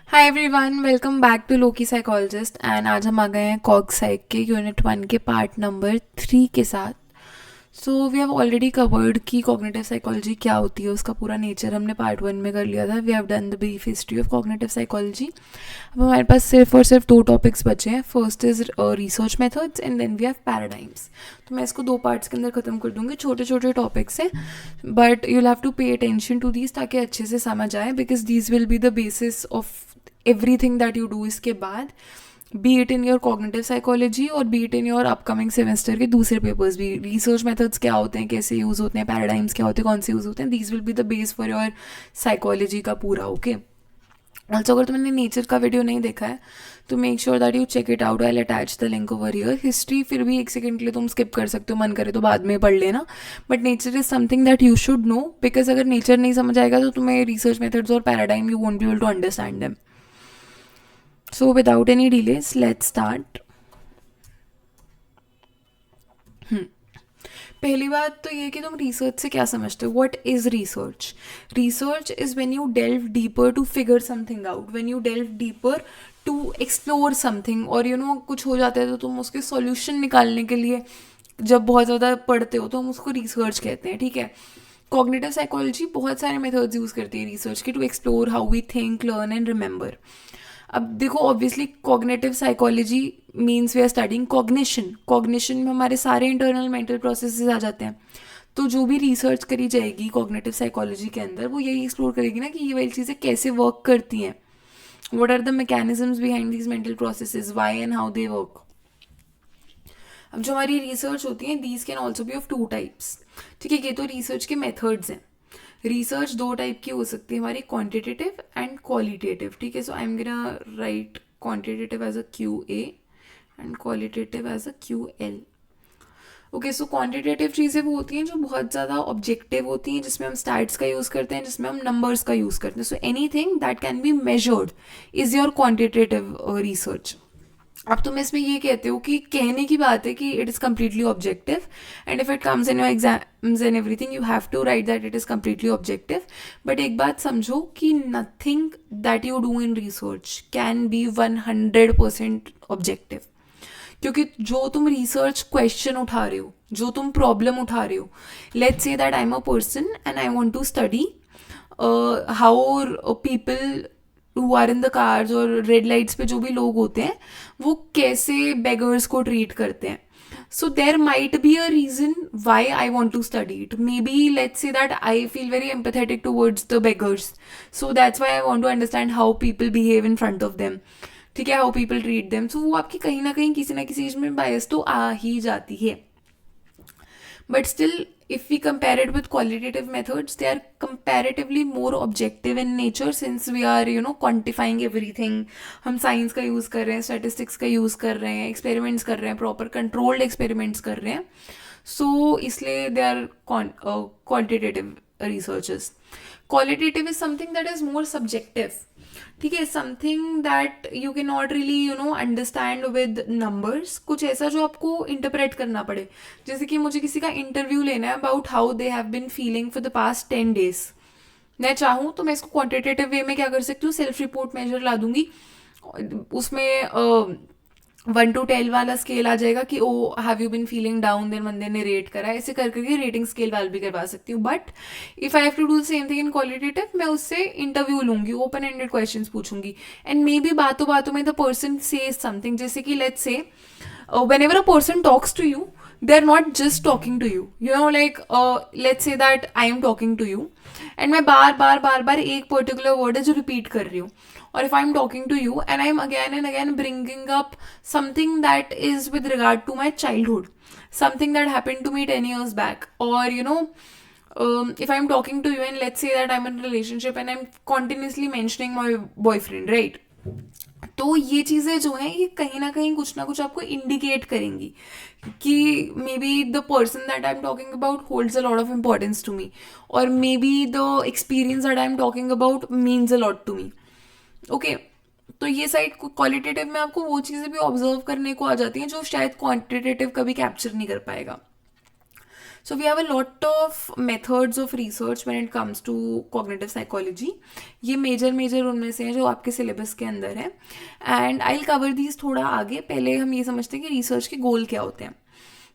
Hi everyone, welcome back to Loki psychologist. And आज हम आ गए हैं कॉग साइक के यूनिट 1 के पार्ट नंबर 3 के साथ। So we have already covered कि कॉग्निटिव साइकोलॉजी क्या होती है, उसका पूरा नेचर हमने पार्ट 1 में कर लिया था। We have done the brief history of cognitive psychology. अब हमारे पास सिर्फ और सिर्फ दो टॉपिक्स बचे हैं। First is research methods and then we have paradigms. तो मैं इसको दो पार्ट्स के अंदर ख़त्म कर दूंगी। छोटे छोटे टॉपिक्स हैं, but you have to pay attention to these ताकि अच्छे से समझ आए, because these will be the basis of everything that you do इसके बाद, be it in your cognitive psychology और be it in your upcoming semester के दूसरे पेपर्स भी। रिसर्च मेथड्स क्या होते हैं, कैसे यूज़ होते हैं, पैराडाइम्स क्या होते हैं, कौन से यूज़ होते हैं, these will be the base for your psychology का पूरा। ओके, ऑल्सो अगर तुमने नेचर का वीडियो नहीं देखा है तो make sure that you check it out. I attach the link over here. History फिर भी एक सेकंड के लिए तुम स्किप कर सकते हो, मन करे तो बाद में पढ़ लेना, but nature is something that you should know, because अगर नेचर नहीं समझ आएगा तो तुम्हें रिसर्च मेथड्स और paradigm you won't be able to understand them. So without any delays, let's start. पहली बात तो ये कि तुम रिसर्च से क्या समझते हो। What is research? Research is when you delve deeper to figure something out, when you delve deeper to explore something, और कुछ हो जाता है तो तुम उसके सॉल्यूशन निकालने के लिए जब बहुत ज़्यादा पढ़ते हो तो हम उसको रिसर्च कहते हैं। ठीक है, कॉग्निटिव साइकोलॉजी बहुत सारे मेथड्स यूज़ करती है रिसर्च के to explore how we think, learn and remember. अब देखो, obviously cognitive psychology means we are studying cognition. Cognition में हमारे सारे इंटरनल मेंटल प्रोसेसेस आ जाते हैं। तो जो भी रिसर्च करी जाएगी कॉग्निटिव साइकोलॉजी के अंदर, वो यही एक्सप्लोर करेगी ना कि ये वाली चीज़ें कैसे वर्क करती हैं, what are the mechanisms behind these mental processes, why and how they work. अब जो हमारी रिसर्च होती है, these can also be of two types. ठीक है, ये तो रिसर्च के मेथड्स हैं। रिसर्च दो टाइप की हो सकती है हमारी, क्वांटिटेटिव एंड क्वालिटेटिव। ठीक है, so I am gonna write quantitative as a Q A and qualitative as a Q L. Okay, so quantitative चीज़ें वो होती हैं जो बहुत ज़्यादा ऑब्जेक्टिव होती हैं, जिसमें हम स्टैट्स का यूज़ करते हैं, जिसमें हम नंबर्स का यूज़ करते हैं। So any thing that can be measured is your quantitative research. अब तुम इसमें ये कहते हो कि कहने की बात है कि it is completely objective, and if it comes in your exams and everything you have to write that it is completely objective. But एक बात समझो कि nothing that you do in research can be 100% objective, क्योंकि जो तुम research question उठा रहे हो, जो तुम प्रॉब्लम उठा रहे हो, let's say that I am a person and I want to study how people who are in the cars और रेड लाइट्स पे जो भी लोग होते हैं वो कैसे बेगर्स को ट्रीट करते हैं। So there might be a reason why I want to study it. Maybe let's say that I feel very empathetic towards the beggars, so that's why I want to understand how people behave in front of them. ठीक है, how people treat them. So वो आपकी कहीं ना कहीं किसी ना किसी चीज में बायस तो आ ही जाती है। But still, if we compare it with qualitative methods, they are comparatively more objective in nature, since we are quantifying everything. हम साइंस का यूज़ कर रहे हैं, स्टैटिस्टिक्स का यूज़ कर रहे हैं, एक्सपेरिमेंट्स कर रहे हैं, प्रॉपर कंट्रोल्ड एक्सपेरिमेंट्स कर रहे हैं। सो इसलिए they are quantitative researches. Qualitative is something that is more subjective. ठीक है, something that you can not really understand with numbers, कुछ ऐसा जो आपको इंटरप्रेट करना पड़े। जैसे कि मुझे किसी का इंटरव्यू लेना है about how they have been feeling for the past 10 days। मैं चाहूँ तो मैं इसको क्वांटिटेटिव वे में क्या कर सकती हूँ, सेल्फ रिपोर्ट मेजर ला दूंगी, उसमें 1 to 10 वाला स्केल आ जाएगा कि oh have you been feeling down, then बंदे ने रेट करा, ऐसे कर करके रेटिंग स्केल वाल भी करवा सकती हूँ। But if I have to do the same thing in qualitative, मैं उससे इंटरव्यू लूंगी, ओपन एंडेड क्वेश्चन पूछूंगी, एंड मे बी बातों बातों में द पर्सन से समथिंग। जैसे कि लेट्स से whenever a person talks to you, they're not just talking to you, like let's say that I am talking to you and मैं बार बार बार बार एक पर्टिकुलर वर्ड है जो रिपीट कर रही हूँ, और if I am talking to you and I am again and again bringing up something that is with regard to my childhood, something that happened to me 10 years back, or if I'm talking to you and let's say that I'm in a relationship and I'm continuously mentioning my boyfriend, right? तो ये चीज़ें जो हैं ये कहीं ना कुछ आपको इंडिकेट करेंगी कि maybe the person that I am talking about holds a lot of importance to me, और maybe the experience that I am talking about means a lot to me. Okay, तो ये side qualitative में आपको वो चीज़ें भी observe करने को आ जाती हैं जो शायद क्वांटिटेटिव कभी कैप्चर नहीं कर पाएगा। So we have a lot of methods of research when it comes to cognitive psychology. ये मेजर मेजर उनमें से हैं जो आपके सिलेबस के अंदर है, and I will cover these थोड़ा आगे. पहले हम ये समझते हैं कि रिसर्च के गोल क्या होते हैं.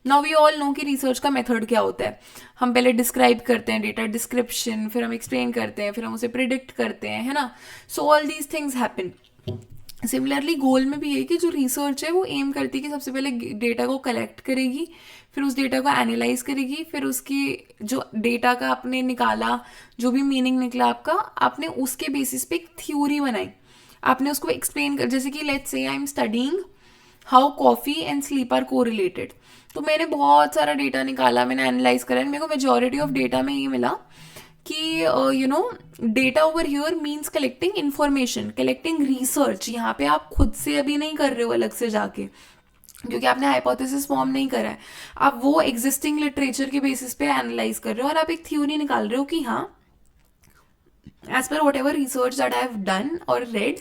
नाउ वी ऑल नो कि रिसर्च का मेथड क्या होता है. हम पहले डिस्क्राइब करते हैं डेटा डिस्क्रिप्शन, फिर हम एक्सप्लेन करते हैं, फिर हम उसे प्रिडिक्ट करते हैं, है ना. So all these things happen. Similarly goal में भी है कि जो रिसर्च है वो एम करती है कि सबसे पहले डेटा को कलेक्ट करेगी, फिर उस डेटा को एनालाइज करेगी, फिर उसकी जो डेटा का आपने निकाला, जो भी मीनिंग निकला आपका, आपने उसके बेसिस पे एक थ्योरी बनाई, आपने उसको एक्सप्लेन कर. जैसे कि let's say I am studying how coffee and sleep are correlated. तो मैंने बहुत सारा डेटा निकाला, मैंने एनालाइज करा, मेरे को मेजॉरिटी ऑफ डेटा में ये मिला कि you know data over here means collecting information, collecting research. यहाँ पे आप खुद से अभी नहीं कर रहे हो अलग से जाके, क्योंकि आपने हाइपोथेसिस फॉर्म नहीं करा है. आप वो एग्जिस्टिंग लिटरेचर के बेसिस पे एनालाइज कर रहे हो और आप एक थ्योरी निकाल रहे हो कि हाँ, as per whatever research that I have done और रेड,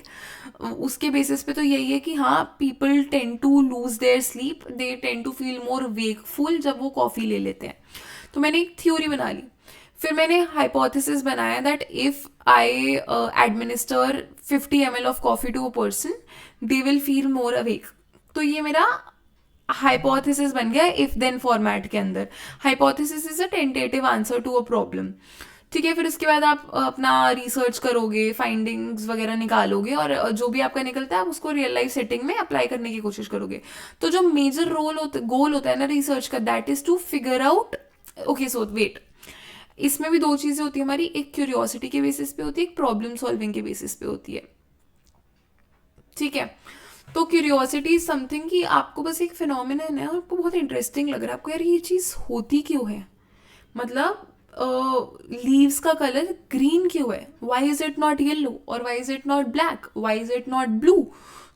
उसके बेसिस पे तो यही है कि हाँ, people tend to lose their sleep, they tend to feel more wakeful जब वो कॉफ़ी ले लेते हैं. तो मैंने एक थ्योरी बना ली. फिर मैंने हाइपोथेसिस बनाया that if I administer 50 ml of coffee to a person, they will feel more awake. तो ये मेरा हाइपोथेसिस बन गया इफ देन फॉर्मेट के अंदर. Hypothesis is a tentative answer to a problem. ठीक है, फिर उसके बाद आप अपना रिसर्च करोगे, फाइंडिंग्स वगैरह निकालोगे, और जो भी आपका निकलता है आप उसको रियल लाइफ सेटिंग में अप्लाई करने की कोशिश करोगे. तो जो मेजर गोल होता है ना रिसर्च का, that is to figure out. Okay, so wait, इसमें भी दो चीजें होती है हमारी, एक क्यूरियोसिटी के बेसिस पे होती है, एक प्रॉब्लम सॉल्विंग के बेसिस पे होती है. ठीक है, तो क्यूरियोसिटी इज समथिंग कि आपको बस एक फिनोमिनन है और आपको बहुत इंटरेस्टिंग लग रहा है, आपको यार ये चीज़ होती क्यों है, मतलब लीव्स का कलर ग्रीन क्यों है, why is it not yellow, और why is it not black, why is it not blue.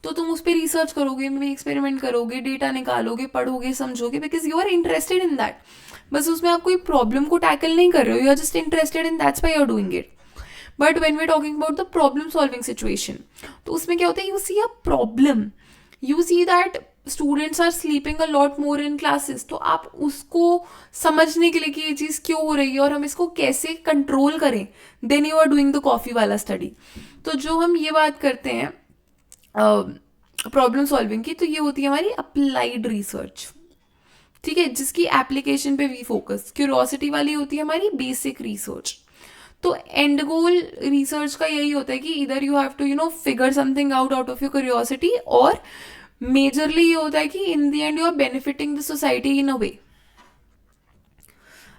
तो तुम उस पर रिसर्च करोगे, मे बी एक्सपेरिमेंट करोगे, डेटा निकालोगे, पढ़ोगे, समझोगे, because you are interested in that. बस उसमें आप कोई प्रॉब्लम को टैकल नहीं कर रहे हो, you are just interested in, that's why you are doing it. But when we talking about the problem solving situation, तो उसमें क्या होता है, you see a problem, you see that students are sleeping a lot more in classes. तो आप उसको समझने के लिए कि ये चीज़ क्यों हो रही है और हम इसको कैसे कंट्रोल करें, then you are doing the coffee वाला स्टडी. तो जो हम ये बात करते हैं प्रॉब्लम सॉल्विंग की, तो ये होती है हमारी अप्लाइड रिसर्च. ठीक है, जिसकी एप्लीकेशन पे वी फोकस. क्यूरोसिटी वाली होती है हमारी बेसिक रिसर्च. तो एंड गोल रिसर्च का यही होता है कि इधर you have to figure something out of your curiosity, और मेजरली ये होता है कि in the end you are benefiting the society in a way.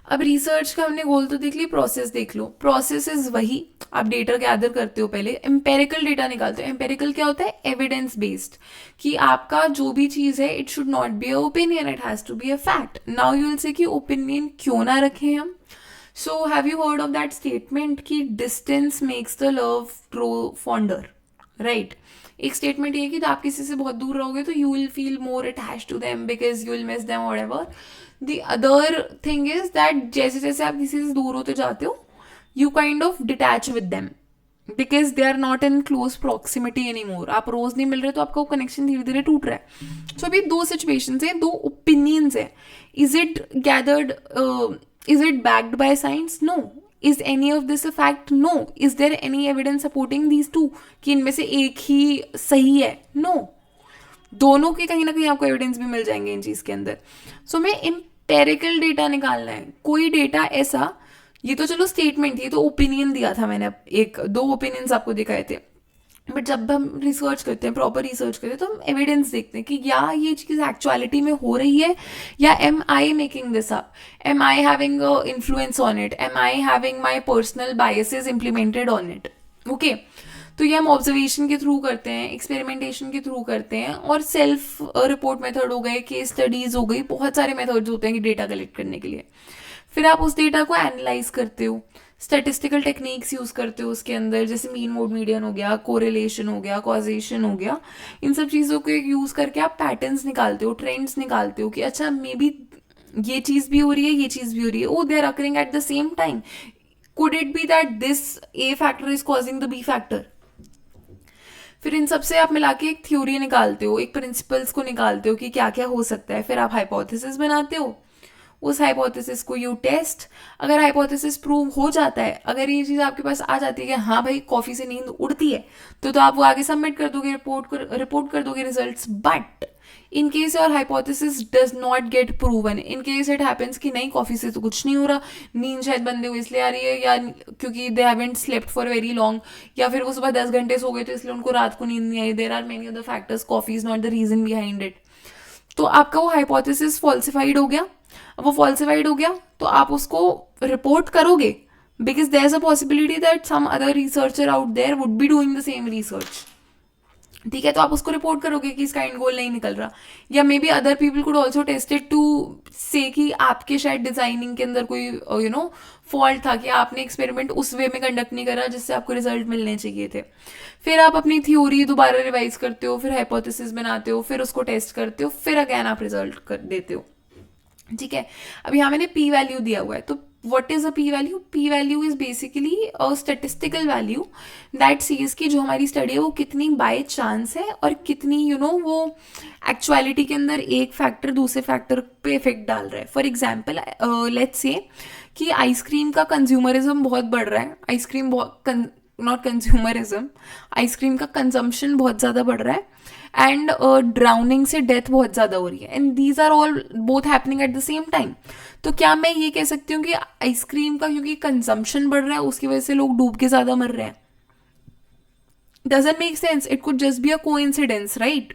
अब रिसर्च का हमने गोल तो देख ली, प्रोसेस देख लो. प्रोसेस इज वही, आप डेटा गैदर करते हो, पहले एम्पेरिकल डेटा निकालते हो. एम्पेरिकल क्या होता है, एविडेंस बेस्ड, कि आपका जो भी चीज़ है it should not be a opinion, it has to be a fact. Now you will say कि ओपिनियन क्यों ना रखें हम. So have you heard of that statement कि distance makes the love grow fonder, right. एक statement ये है कि आप किसी से बहुत दूर रहोगे तो you will feel more attach to them because you will miss them whatever. The other thing is that जैसे जैसे आप किसी से दूर होते जाते हो, you kind of detach with them because they are not in close proximity any more. आप रोज नहीं मिल रहे तो आपका कनेक्शन धीरे धीरे टूट रहा है. सो अभी दो सिचुएशंस है, दो ओपिनियंस है. Is it gathered, is it backed by science? No. Is any of this a fact? No. Is there any evidence supporting these two कि इनमें से एक ही सही है? नो. दोनों के कहीं ना कहीं आपको एविडेंस भी मिल जाएंगे इन चीज के अंदर. सो मैं एम्पेरिकल डेटा निकालना है, कोई डेटा ऐसा, ये तो चलो स्टेटमेंट, ये तो ओपिनियन दिया था मैंने, एक दो ओपिनियंस आपको दिखाए थे. बट जब हम रिसर्च करते हैं, प्रॉपर रिसर्च करते हैं, तो हम एविडेंस देखते हैं कि या ये चीज़ एक्चुअलिटी में हो रही है, या am I making this up, am I having influence on it, am I having my personal biases implemented on it. Okay, तो ये हम ऑब्जर्वेशन के थ्रू करते हैं, एक्सपेरिमेंटेशन के थ्रू करते हैं, और सेल्फ रिपोर्ट मेथड हो गए, केस स्टडीज हो गई, बहुत सारे मेथड्स होते हैं कि डेटा कलेक्ट करने के लिए. फिर आप उस डेटा को एनालाइज करते हो, स्टैटिस्टिकल टेक्निक्स यूज करते हो उसके अंदर, जैसे मीन मोड मीडियन हो गया, कोरिलेशन हो गया, कॉजेशन हो गया. इन सब चीज़ों को यूज करके आप पैटर्न्स निकालते हो, ट्रेंड्स निकालते हो कि अच्छा मे बी ये चीज़ भी हो रही है, ये चीज़ भी हो रही है, oh they are occurring at the same time. Could it be that this A factor is causing the B factor? फिर इन सबसे आप मिला के एक थ्योरी निकालते हो, एक प्रिंसिपल्स को निकालते हो कि क्या क्या हो सकता है. फिर आप हाइपोथेसिस बनाते हो, उस हाइपोथेसिस को यू टेस्ट। अगर हाइपोथेसिस प्रूव हो जाता है, अगर ये चीज़ आपके पास आ जाती है कि हाँ भाई कॉफ़ी से नींद उड़ती है, तो आप वो आगे सबमिट कर दोगे, रिपोर्ट कर दोगे results. But in case your hypothesis does not gate proven, in case it happens कि नहीं कॉफ़ी से तो कुछ नहीं हो रहा, नींद शायद बंदे को इसलिए आ रही है या क्योंकि they haven't slept for very long, या फिर वो सुबह 10 घंटे सो गए तो इसलिए उनको रात को नींद नहीं आई, there are many other factors, coffee is not the reason behind it, तो आपका वो हाइपोथेसिस फॉल्सिफाइड हो गया। अब वो फॉल्सिफाइड हो गया तो आप उसको रिपोर्ट करोगे, because there is a possibility that some other researcher out there would be doing the same research. ठीक है, तो आप उसको रिपोर्ट करोगे कि इसका एंड गोल नहीं निकल रहा, या maybe other people could also tested to say कि आपके शायद डिजाइनिंग के अंदर कोई फॉल्ट था कि आपने एक्सपेरिमेंट उस वे में कंडक्ट नहीं करा जिससे आपको रिजल्ट मिलने चाहिए थे। फिर आप अपनी थ्योरी दोबारा रिवाइज करते हो, फिर हाइपोथेसिस बनाते हो, फिर उसको टेस्ट करते हो, फिर अगैन आप रिजल्ट कर देते हो। ठीक है, अब यहाँ मैंने पी वैल्यू दिया हुआ है, तो what is a p value? p value is basically a statistical value that says कि जो हमारी स्टडी है वो कितनी बाय चांस है और कितनी वो एक्चुअलिटी के अंदर एक फैक्टर दूसरे फैक्टर पे इफेक्ट डाल रहा है। फॉर एग्जाम्पल लेट्स से कि आइसक्रीम का कंज्यूमरिज्म बहुत बढ़ रहा है, आइसक्रीम बहुत नॉट कंज्यूमरिज्म, आइसक्रीम का कंजम्पशन बहुत ज़्यादा बढ़ रहा है, एंड ड्राउनिंग से डेथ बहुत ज़्यादा हो रही है, and these are all both happening at the same time. तो क्या मैं ये कह सकती हूँ कि आइसक्रीम का क्योंकि कंजम्पशन बढ़ रहा है उसकी वजह से लोग डूब के ज़्यादा मर रहे हैं? Doesn't make sense, it could just be a coincidence, right?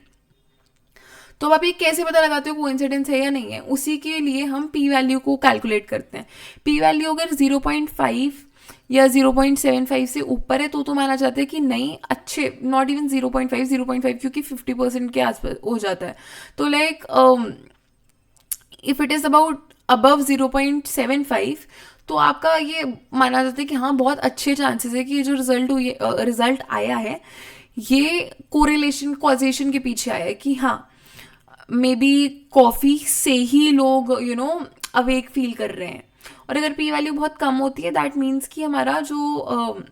तो अब आप ये कैसे पता लगाते हो कोइंसिडेंस है या नहीं है? उसी के लिए हम पी वैल्यू को कैलकुलेट करते हैं। पी वैल्यू अगर 0.5 या 0.75 से ऊपर है तो माना जाता है कि नहीं अच्छे, नॉट इवन 0.5 क्योंकि 50% के आसपास हो जाता है। तो like if it is about above 0.75 तो आपका ये माना जाता है कि हाँ बहुत अच्छे चांसेस है कि ये जो रिजल्ट आया है ये कोरिलेशन कॉजेशन के पीछे आया है कि हाँ मे बी कॉफ़ी से ही लोग अवेक फील कर रहे हैं। और अगर पी वैल्यू बहुत कम होती है दैट मीन्स कि हमारा जो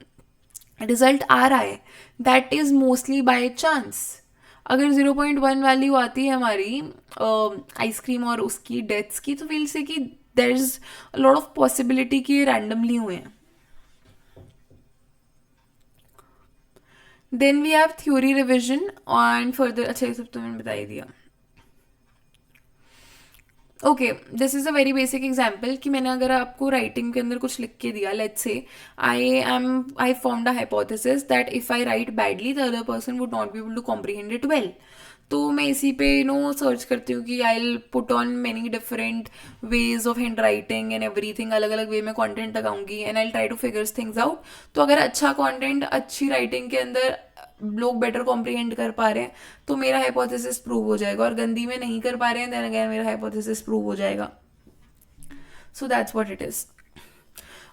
रिजल्ट आ रहा है that is mostly by chance. अगर 0.1 वैल्यू आती है हमारी आइसक्रीम और उसकी डेथ्स की, तो will say that there is lot of possibility कि ये रैंडमली हुए हैं। Then we have theory revision and further, अच्छा ये सब तो मैंने बता ही दिया। Okay, this is a very basic example कि मैंने अगर आपको राइटिंग के अंदर कुछ लिख के दिया, let's say I formed a hypothesis that if I write badly the other person would not be able to comprehend it well. तो मैं इसी पे सर्च करती हूँ कि I will put on many different ways of handwriting and everything, अलग अलग way में कंटेंट लगाऊंगी and I try to figures things out. तो अगर अच्छा कंटेंट अच्छी राइटिंग के अंदर लोग बेटर कॉम्प्रीहेंड कर पा रहे हैं तो मेरा हाइपोथेसिस प्रूव हो जाएगा, और गंदी में नहीं कर पा रहे हैं देन अगेन मेरा हाइपोथेसिस प्रूव हो जाएगा। So that's what it is.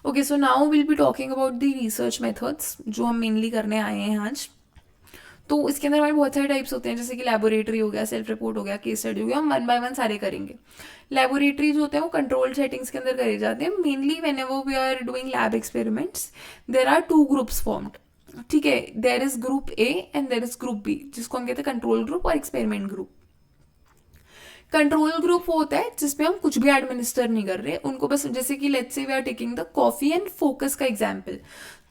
Okay, so now will be talking about the research methods जो हम मेनली करने आए हैं आज। तो इसके अंदर हमारे बहुत सारे टाइप्स होते हैं, जैसे कि लेबोरेटरी हो गया, सेल्फ रिपोर्ट हो गया, केस स्टडी हो गया, हम वन बाय वन सारे करेंगे। लेबोरेटरी जो होते हैं वो कंट्रोल्ड सेटिंग्स के अंदर करे जाते हैं। Mainly whenever we are doing lab experiments there are 2 groups formed. ठीक है, there is group A and there is group B, जिसको हम कहते हैं कंट्रोल ग्रुप और एक्सपेरिमेंट ग्रुप। कंट्रोल ग्रुप वो होता है जिसमें हम कुछ भी एडमिनिस्टर नहीं कर रहे, उनको बस, जैसे कि let's say we are taking the coffee and focus का एग्जांपल।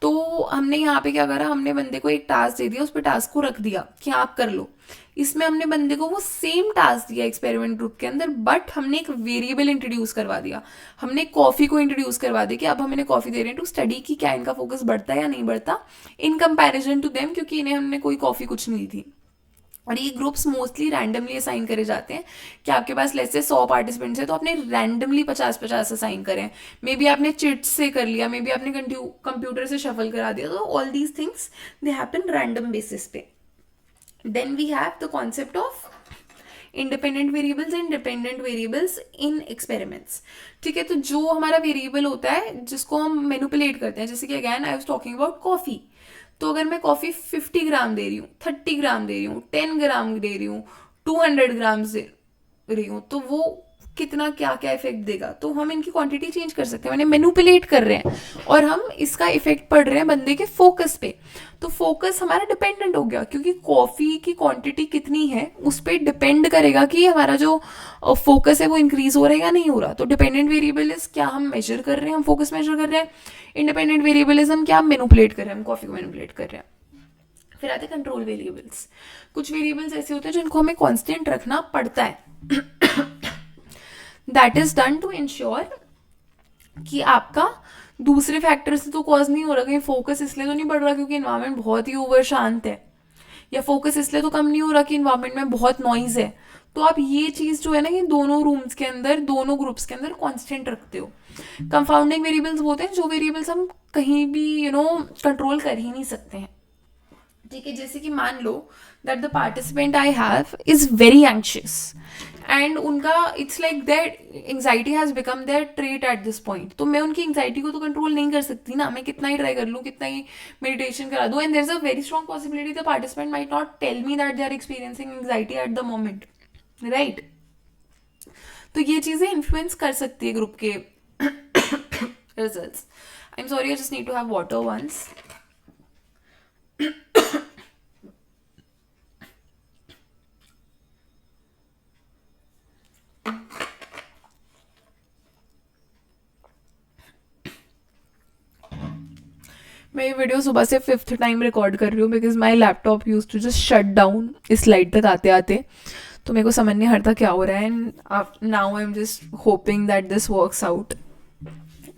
तो हमने यहाँ पे क्या करा, हमने बंदे को एक टास्क दे दिया, उस पर टास्क को रख दिया कि आप कर लो। इसमें हमने बंदे को वो सेम टास्क दिया एक्सपेरिमेंट ग्रुप के अंदर, बट हमने एक वेरिएबल इंट्रोड्यूस करवा दिया। हमने कॉफी को इंट्रोड्यूस करवा दिया कि अब हम इन्हें कॉफी दे रहे हैं टू स्टडी कि क्या इनका फोकस बढ़ता है या नहीं बढ़ता इन कंपैरिजन टू देम, क्योंकि इन्हें हमने कोई कॉफी कुछ नहीं दी थी। और ये ग्रुप्स मोस्टली रैंडमली असाइन करे जाते हैं कि आपके पास लेट्स से 100 पार्टिसिपेंट्स है तो आपने रैंडमली 50-50 असाइन करें। मे बी आपने चिट्स से कर लिया, मे बी आपने कंप्यूटर से शफल करा दिया, तो all these things they happen random basis पे। Then we have the concept of independent variables and dependent variables in experiments. ठीक है, तो जो हमारा वेरिएबल होता है जिसको हम मैनिपुलेट करते हैं, जैसे कि again I was talking about coffee, तो अगर मैं कॉफी 50 ग्राम दे रही हूँ, 30 ग्राम दे रही हूँ, 10 ग्राम दे रही हूँ, 200 ग्राम दे रही हूँ, तो वो कितना क्या क्या इफेक्ट देगा, तो हम इनकी क्वांटिटी चेंज कर सकते हैं, मैंने मैनिपुलेट कर रहे हैं और हम इसका इफेक्ट पड़ रहे हैं बंदे के फोकस पे। तो फोकस हमारा डिपेंडेंट हो गया, क्योंकि कॉफ़ी की क्वांटिटी कितनी है उस पर डिपेंड करेगा कि हमारा जो फोकस है वो इंक्रीज हो रहा है या नहीं हो रहा। तो डिपेंडेंट वेरिएबल इज क्या हम मेजर कर रहे हैं, हम फोकस मेजर कर रहे हैं। इंडिपेंडेंट वेरिएबल इज हम क्या मैनिपुलेट कर रहे हैं, हम कॉफ़ी को मैनिपुलेट कर रहे हैं। फिर आते हैं कंट्रोल वेरिएबल्स। कुछ वेरिएबल्स ऐसे होते हैं जिनको हमें कांस्टेंट रखना पड़ता है। That is done to ensure कि आपका दूसरे फैक्टर से तो कॉज नहीं हो रहा, कहीं फोकस इसलिए तो नहीं बढ़ रहा क्योंकि इन्वायरमेंट बहुत ही ओवर शांत है, या फोकस इसलिए तो कम नहीं हो रहा कि इन्वायरमेंट में बहुत नॉइज है। तो आप ये चीज़ जो है ना, कि दोनों रूम्स के अंदर, दोनों ग्रुप्स के अंदर कांस्टेंट रखते हो। कंफाउंडिंग वेरिएबल्स होते हैं जो वेरिएबल्स हम कहीं भी कंट्रोल कर ही नहीं सकते हैं। ठीक है, जैसे कि मान लो that the participant I have is very anxious and उनका it's like that anxiety has become their trait at this point. तो मैं उनकी एंग्जाइटी को तो कंट्रोल नहीं कर सकती ना, मैं कितना ही ट्राई कर लूँ, कितना ही मेडिटेशन करा दूँ, and there is a very strong possibility the participant might not tell me that they are experiencing anxiety at the moment, right. तो ये चीज़ें इन्फ्लुएंस कर सकती है ग्रुप के results. I am sorry, I just need to have water once. मैं ये video सुबह से 5th टाइम रिकॉर्ड कर रही हूँ because my laptop use to just shut down इस स्लाइड तक आते आते, तो मेरे को समझ नहीं हटता क्या हो रहा है। And now I am just hoping that this works out.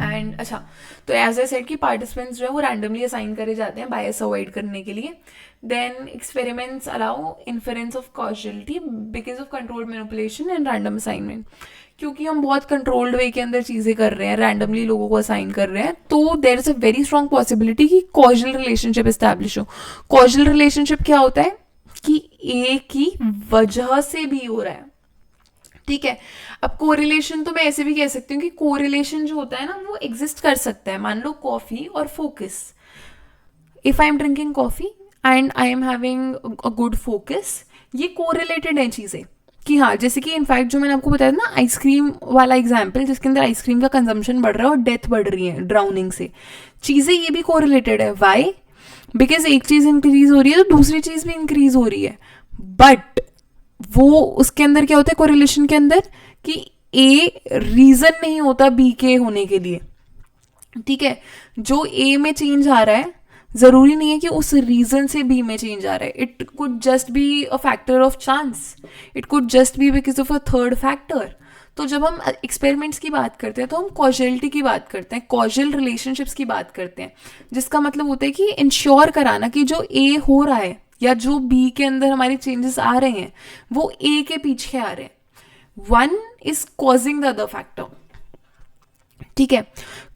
And अच्छा, तो एज ए सेड कि पार्टिसिपेंट्स जो है वो रैंडमली असाइन करे जाते हैं बायस अवॉइड करने के लिए। Then experiments allow inference of causality because of controlled manipulation and random assignment. क्योंकि हम बहुत कंट्रोल्ड वे के अंदर चीज़ें कर रहे हैं, रैंडमली लोगों को असाइन कर रहे हैं, तो there is a very strong possibility कि कॉजल रिलेशनशिप इस्टेब्लिश हो। कॉजल रिलेशनशिप क्या होता है कि ए की वजह से भी हो रहा है, ठीक है। अब कोरिलेशन तो मैं ऐसे भी कह सकती हूँ कि कोरिलेशन जो होता है ना वो एग्जिस्ट कर सकता है। मान लो कॉफी और focus, if I am drinking coffee and I am having a good focus, ये कोरिलेटेड है चीज़ें कि हाँ, जैसे कि इनफैक्ट जो मैंने आपको बताया ना आइसक्रीम वाला एग्जाम्पल, जिसके अंदर आइसक्रीम का कंजम्पशन बढ़ रहा है और डेथ बढ़ रही है ड्राउनिंग से, चीज़ें ये भी कोरिलेटेड है। वाई? बिकॉज एक चीज़ इंक्रीज हो रही है तो दूसरी चीज़ भी इंक्रीज हो रही है, बट वो उसके अंदर क्या होता है कोरिलेशन के अंदर कि ए रीजन नहीं होता बी के होने के लिए, ठीक है। जो ए में चेंज आ रहा है जरूरी नहीं है कि उस रीजन से बी में चेंज आ रहा है। It could just be a factor of chance, it could just be because of a third factor. तो जब हम एक्सपेरिमेंट्स की बात करते हैं तो हम कॉजलिटी की बात करते हैं, कॉजल रिलेशनशिप्स की बात करते हैं, जिसका मतलब होता है कि इंश्योर कराना कि जो ए हो रहा है या जो बी के अंदर हमारे चेंजेस आ रहे हैं वो ए के पीछे आ रहे हैं। One is causing the other factor, ठीक है।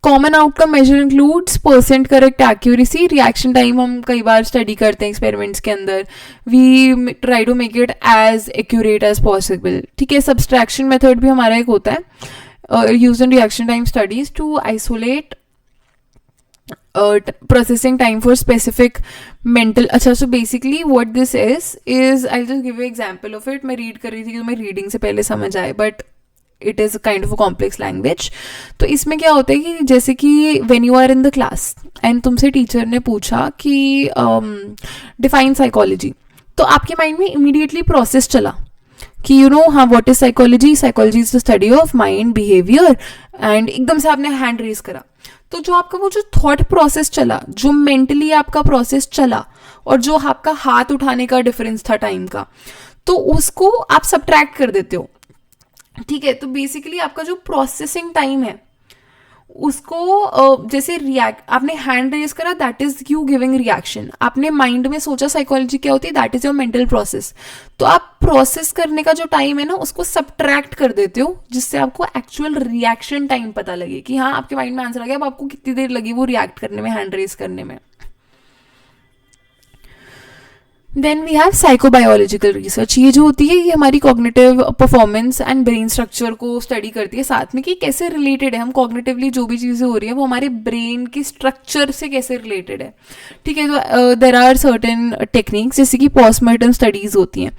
Common outcome measure includes percent correct accuracy, reaction time हम कई बार स्टडी करते हैं एक्सपेरिमेंट्स के अंदर, we try to make it as accurate as possible, ठीक है। सब्सट्रैक्शन मेथड भी हमारा एक होता है use in reaction time studies to isolate processing time for specific mental। अच्छा, so basically what this is I'll just give you example of it। मैं read कर रही थी तो मैं reading से पहले समझ आए, but it is a kind of a complex language। तो इसमें क्या होता है कि जैसे कि when you are in the class and तुमसे टीचर ने पूछा कि define psychology, तो आपके माइंड में immediately प्रोसेस चला कि हाँ what is psychology, psychology is the study of mind behaviour, and एकदम से आपने हैंड रेज करा। तो जो आपका वो जो थॉट प्रोसेस चला, जो मेंटली आपका प्रोसेस चला, और जो आपका हाथ उठाने का डिफरेंस था टाइम का, तो उसको आप सब्ट्रैक्ट कर देते हो, ठीक है। तो बेसिकली आपका जो प्रोसेसिंग टाइम है उसको जैसे रिएक्ट, आपने हैंड रेज करा, that is you giving reaction. आपने माइंड में सोचा साइकोलॉजी क्या होती है, that is your mental process. तो आप प्रोसेस करने का जो टाइम है ना उसको सब्ट्रैक्ट कर देते हो, जिससे आपको एक्चुअल रिएक्शन टाइम पता लगे कि हाँ आपके माइंड में आंसर आ गया, अब आपको कितनी देर लगी वो रिएक्ट करने में, हैंड रेज करने में। Then we have psychobiological research. ये जो होती है ये हमारी cognitive performance and brain structure को स्टडी करती है साथ में, कि कैसे रिलेटेड है हम कॉग्निटिवली जो भी चीज़ें हो रही है वो हमारे ब्रेन के स्ट्रक्चर से कैसे रिलेटेड है, ठीक है। तो देर आर सर्टेन टेक्निक्स जैसे कि पोस्टमार्टम स्टडीज़ होती हैं।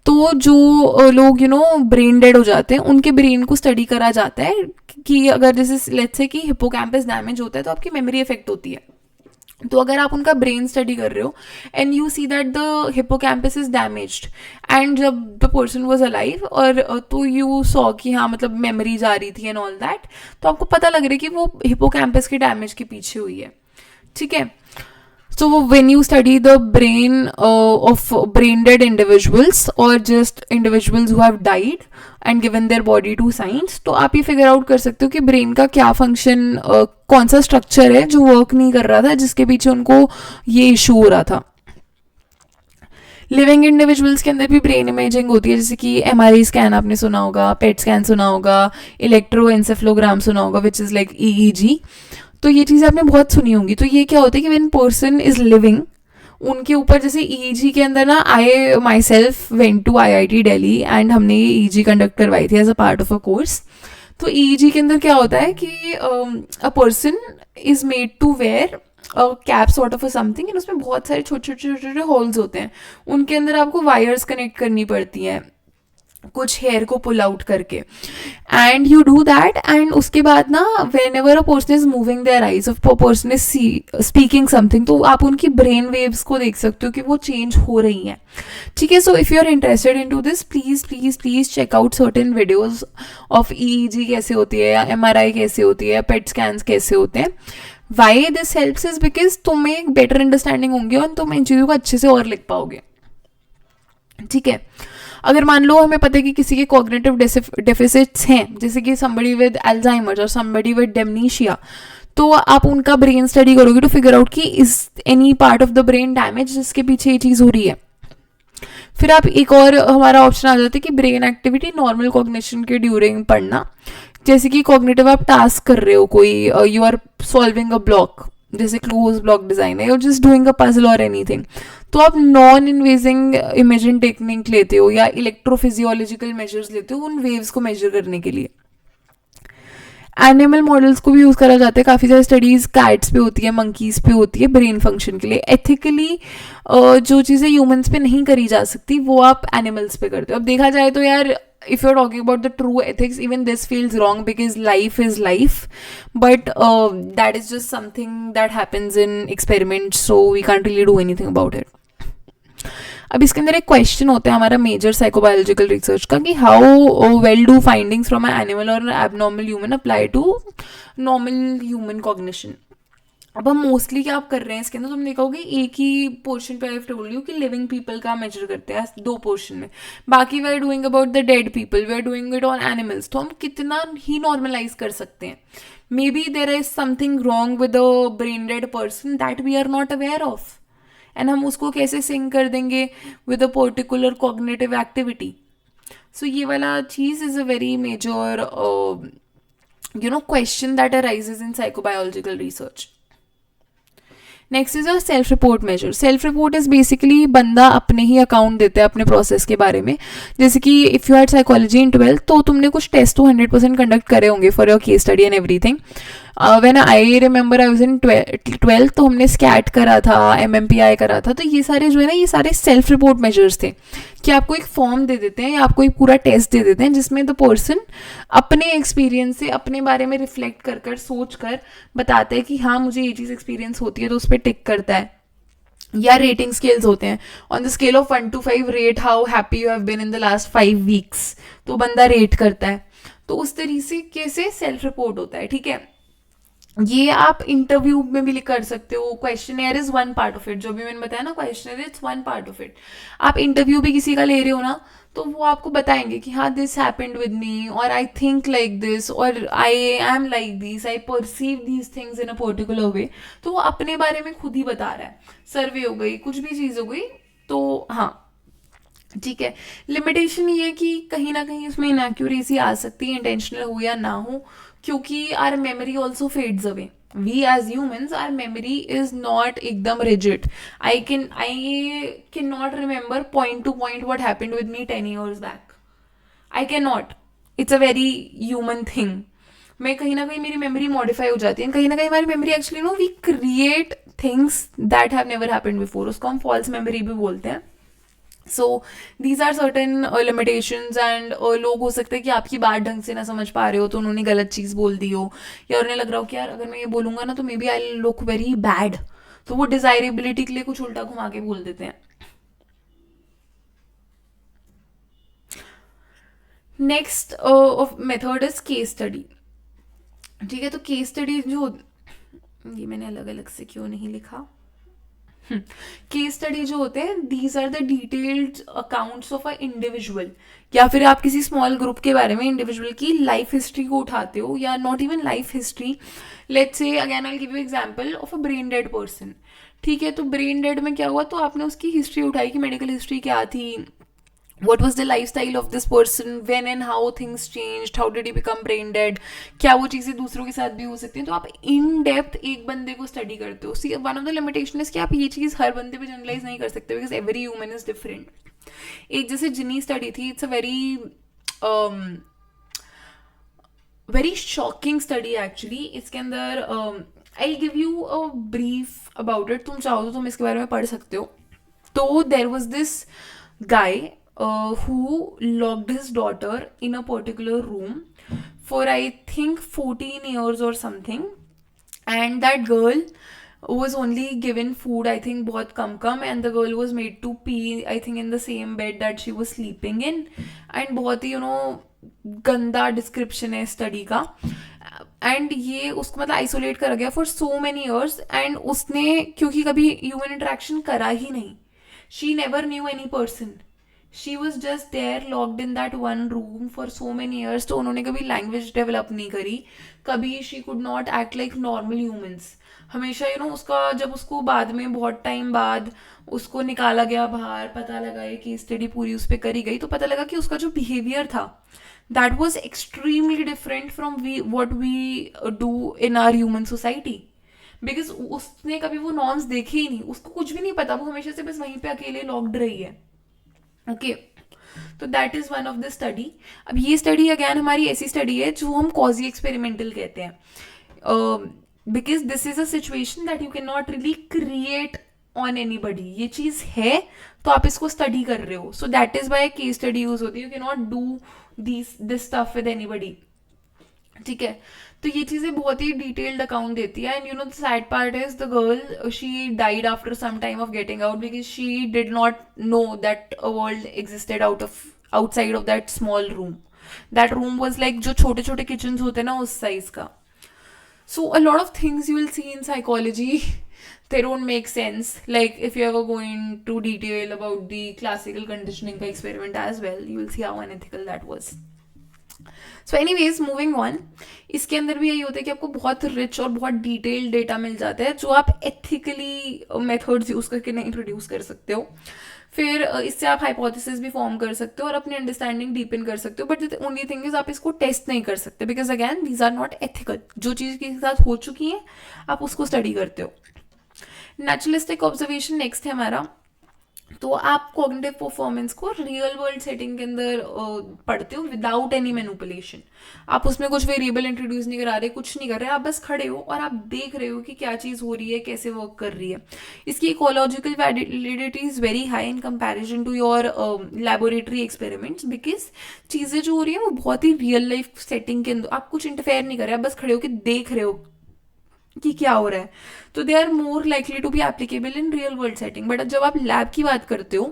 तो जो लोग ब्रेन डेड हो जाते हैं उनके ब्रेन को स्टडी करा जाता है कि अगर जैसे लेट्स से कि हिप्पोकैम्पस डैमेज होता है तो आपकी मेमोरी इफेक्ट होती है। तो अगर आप उनका ब्रेन स्टडी कर रहे हो and you see that the hippocampus is damaged and जब द पर्सन वाज अलाइव और तो यू सॉ कि हाँ मतलब मेमोरी जा रही थी एंड ऑल दैट, तो आपको पता लग रहा है कि वो हिप्पोकैम्पस के डैमेज के पीछे हुई है। ठीक है, so when you study the brain of brain dead individuals or just individuals who have died and given their body to science, तो आप ये फिगर आउट कर सकते हो कि ब्रेन का क्या फंक्शन, कौन सा स्ट्रक्चर है जो वर्क नहीं कर रहा था जिसके पीछे उनको ये इशू हो रहा था। लिविंग इंडिविजुअल्स के अंदर भी ब्रेन इमेजिंग होती है, जैसे कि एमआरआई स्कैन आपने सुना होगा, पेट स्कैन सुना होगा, इलेक्ट्रोएन्सेफलोग्राम सुना होगा विच इज़ लाइक ईईजी। तो ये चीज़ें आपने बहुत सुनी होंगी। तो ये क्या होता है कि व्हेन पर्सन इज लिविंग उनके ऊपर जैसे ईईजी के अंदर ना, I myself went to IIT Delhi and हमने ये ईईजी कंडक्ट करवाई थी as a part of a course. तो ईईजी के अंदर क्या होता है कि a person is made to wear cap sort of something and उसमें बहुत सारे छोटे छोटे छोटे छोटे होल्स होते हैं, उनके अंदर आपको वायर्स कनेक्ट करनी पड़ती हैं कुछ हेयर को पुल आउट करके and you do that and उसके बाद ना when ever a person is moving their eyes, a person is speaking something, तो आप उनकी ब्रेन वेव्स को देख सकते हो कि वो चेंज हो रही हैं। ठीक है, so if you are interested in to this please please please check out certain videos of EEG कैसे होती है या एमआरआई कैसे होती है, पेट स्कैन्स कैसे होते हैं। Why this helps is because तुम्हें एक बेटर अंडरस्टैंडिंग होंगी और तुम इन चीज़ों को अच्छे से और लिख पाओगे। ठीक है, अगर मान लो हमें पता है कि किसी के कॉग्निटिव डेफिसिट्स हैं, जैसे कि समबडी विद अल्जाइमर्स और समबडी विद डेमनीशिया, तो आप उनका ब्रेन स्टडी करोगे टू फिगर आउट कि is any part of the brain damage जिसके पीछे ये चीज़ हो रही है। फिर आप एक और हमारा ऑप्शन आ जाता है कि ब्रेन एक्टिविटी नॉर्मल कॉग्निशन के ड्यूरिंग पढ़ना, जैसे कि कॉग्निटिव आप टास्क कर रहे हो कोई, you are solving a block, जैसे क्लोज ब्लॉक डिजाइन है, और जस्ट डूइंग अ पजल और एनीथिंग, तो आप नॉन इन्वेजिंग इमेजिंग टेक्निक लेते हो या इलेक्ट्रोफिजियोलॉजिकल मेजर्स लेते हो उन वेव्स को मेजर करने के लिए। एनिमल मॉडल्स को भी यूज़ करा जाता है, काफ़ी सारी स्टडीज़ कैट्स पे होती है, मंकीज़ पे होती है ब्रेन फंक्शन के लिए। एथिकली जो चीज़ें ह्यूमंस पे नहीं करी जा सकती वो आप एनिमल्स पे करते हो। अब देखा जाए तो यार, if you're talking about the true ethics, even this feels wrong because life is life, but that is just something that happens in experiments, so we can't really do anything about it. अब इसके अंदर एक question होता है हमारा major साइकोबायोलॉजिकल research का कि how well do findings from an animal और abnormal human apply to normal human cognition. अब हम मोस्टली क्या आप कर रहे हैं इसके अंदर, तुम देखोगे एक ही पोर्शन पे आई टोल्ड यू कि लिविंग पीपल का मेजर करते हैं 2 पोर्शन में, बाकी we are doing about the dead people, we are doing it on animals. तो हम कितना ही नॉर्मलाइज कर सकते हैं। Maybe there is something wrong with a brain dead person that we are not aware of, and हम उसको कैसे सिंक कर देंगे with a particular cognitive activity. So ये वाला चीज़ is a very major question that arises in psychobiological research. Next is a self report measure. Self report is basically बंदा अपने ही अकाउंट देता है अपने प्रोसेस के बारे में। जैसे कि if you had psychology in 12th तो तुमने कुछ टेस्ट तो 100% कंडक्ट करे होंगे for your case study and everything. When I remember I was in 12th तो हमने स्कैट करा था, MMPI करा था। तो ये सारे जो है ना, ये सारे सेल्फ रिपोर्ट मेजर्स थे कि आपको एक फॉर्म दे देते हैं या आपको एक पूरा टेस्ट दे देते हैं जिसमें द पर्सन अपने एक्सपीरियंस से अपने बारे में रिफ्लेक्ट कर कर सोच कर बताता है कि हाँ मुझे ये चीज़ एक्सपीरियंस होती है, तो उस पर टिक करता है। या रेटिंग स्केल्स होते हैं, on the scale of 1 to 5 rate how happy you have been in the last 5 weeks, तो बंदा रेट करता है। तो उस तरीके से सेल्फ रिपोर्ट होता है। ठीक है, ये आप इंटरव्यू में भी कर सकते हो। Questioner is one part of it, जो भी मैंने बताया ना, questioner is one part of it. आप इंटरव्यू भी किसी का ले रहे हो ना, तो वो आपको बताएंगे कि हाँ दिस हैपेंड विद मी, और आई थिंक लाइक दिस, और I am like this, I perceive these things in a particular way. तो वो अपने बारे में खुद ही बता रहा है। सर्वे हो गई, कुछ भी चीज़ हो गई, तो हाँ ठीक है। लिमिटेशन ये कि कहीं ना कहीं इसमें इनएक्यूरेसी आ सकती है, इंटेंशनल हो या ना हो, क्योंकि our memory also fades away. We as humans, our memory is not एकदम rigid. I can not remember point to point what happened with me 10 years back. I can not, it's a very human thing. मैं कहीं ना कहीं मेरी memory modify हो जाती है, कहीं ना कहीं हमारी memory actually we create things that have never happened before. उसको हम फॉल्स मेमोरी भी बोलते हैं। So these are certain limitations and लोग हो सकते हैं कि आपकी बात ढंग से ना समझ पा रहे हो तो उन्होंने गलत चीज़ बोल दी हो, या उन्हें लग रहा हो कि यार अगर मैं ये बोलूँगा ना तो मे be I look very bad, तो वो डिजायरेबिलिटी के लिए कुछ उल्टा घुमा के बोल देते हैं. Next method is case study. ठीक है, तो केस स्टडी जो, ये मैंने अलग अलग से क्यों नहीं लिखा. केस स्टडी जो होते हैं, these are the detailed accounts of a individual, या फिर आप किसी स्मॉल ग्रुप के बारे में इंडिविजुअल की लाइफ हिस्ट्री को उठाते हो, या not even life history. Let's say again I give you example of a brain dead person. ठीक है, तो ब्रेन डेड में क्या हुआ, तो आपने उसकी हिस्ट्री उठाई कि मेडिकल हिस्ट्री क्या थी, what was the lifestyle of this person, when and how things changed, how did he become brain dead, क्या वो चीज़ें दूसरों के साथ भी हो सकती हैं. तो आप इन डेप्थ एक बंदे को स्टडी करते हो. See one of the limitation is कि आप ये चीज़ हर बंदे पे जनरलाइज नहीं कर सकते, because every human is different. एक जैसे जिनी स्टडी थी, it's a very shocking study actually. इसके अंदर I give you a brief about it, तुम चाहो तो तुम इसके बारे में पढ़ सकते हो. तो there was this guy who locked his daughter in a particular room for I think 14 years or something, and that girl was only given food I think बहुत कम, and the girl was made to pee I think in the same bed that she was sleeping in, and बहुत ही गंदा description है study का. And ये उसको मतलब isolate करा गया for so many years, and उसने क्योंकि कभी ह्यूमन इंटरेक्शन करा ही नहीं, she never knew any person, she was just there locked in that one room for so many years. तो उन्होंने कभी लैंग्वेज डेवलप नहीं करी, कभी she could not act like normal humans. हमेशा उसका जब उसको बाद में बहुत टाइम बाद उसको निकाला गया बाहर, पता लगा ये कि स्टडी पूरी उस पर करी गई, तो पता लगा कि उसका जो बिहेवियर था that was extremely different from what we do in our human society. Because उसने कभी वो नॉर्म्स देखे ही नहीं, उसको कुछ भी नहीं पता, वो हमेशा से बस वहीं पे अकेले लॉक्ड रही है. ओके, तो that is one of the study. अब ये स्टडी अगैन हमारी ऐसी स्टडी है जो हम कॉजी एक्सपेरिमेंटल कहते हैं, because this is a situation that you can not really create on any बडी. ये चीज है तो आप इसको स्टडी कर रहे हो, so that is why case study use होती है. You can not do this stuff with anybody. ठीक है, तो ये चीज़ें बहुत ही डिटेल्ड अकाउंट देती है. And the sad part is the girl, she died after some time of getting out, because she did not know that a world existed outside of that small room. That room was like जो छोटे छोटे kitchen होते हैं ना, उस size का. So a lot of things you will see in psychology, they don't make sense. Like if you ever go into detail about the classical conditioning का experiment as well, you will see how unethical that was. So anyways moving on, इसके अंदर भी यही होता है कि आपको बहुत रिच और बहुत डिटेल्ड डेटा मिल जाता है जो आप एथिकली मेथड्स यूज करके नहीं इंट्रोड्यूस कर सकते हो. फिर इससे आप हाइपोथेसिस भी फॉर्म कर सकते हो और अपनी अंडरस्टैंडिंग डीपन कर सकते हो. But the only thing is आप इसको टेस्ट नहीं कर सकते, because again these are not ethical. जो चीज़ के साथ हो चुकी है आप उसको स्टडी करते हो. नेचुरलिस्टिक ऑब्जर्वेशन नेक्स्ट है हमारा. तो आप कॉग्निटिव परफॉर्मेंस को रियल वर्ल्ड सेटिंग के अंदर पढ़ते हो विदाउट एनी मैनिपुलेशन. आप उसमें कुछ वेरिएबल इंट्रोड्यूस नहीं करा रहे, कुछ नहीं कर रहे, आप बस खड़े हो और आप देख रहे हो कि क्या चीज़ हो रही है, कैसे वर्क कर रही है. इसकी ecological validity is very high in comparison to your laboratory experiments, because चीज़ें जो हो रही है वो बहुत ही रियल लाइफ सेटिंग के अंदर, आप कुछ इंटरफेयर नहीं कर रहे, आप बस खड़े हो कि देख रहे हो कि क्या हो रहा है. तो they are more likely to be applicable in real world setting. But जब आप लैब की बात करते हो,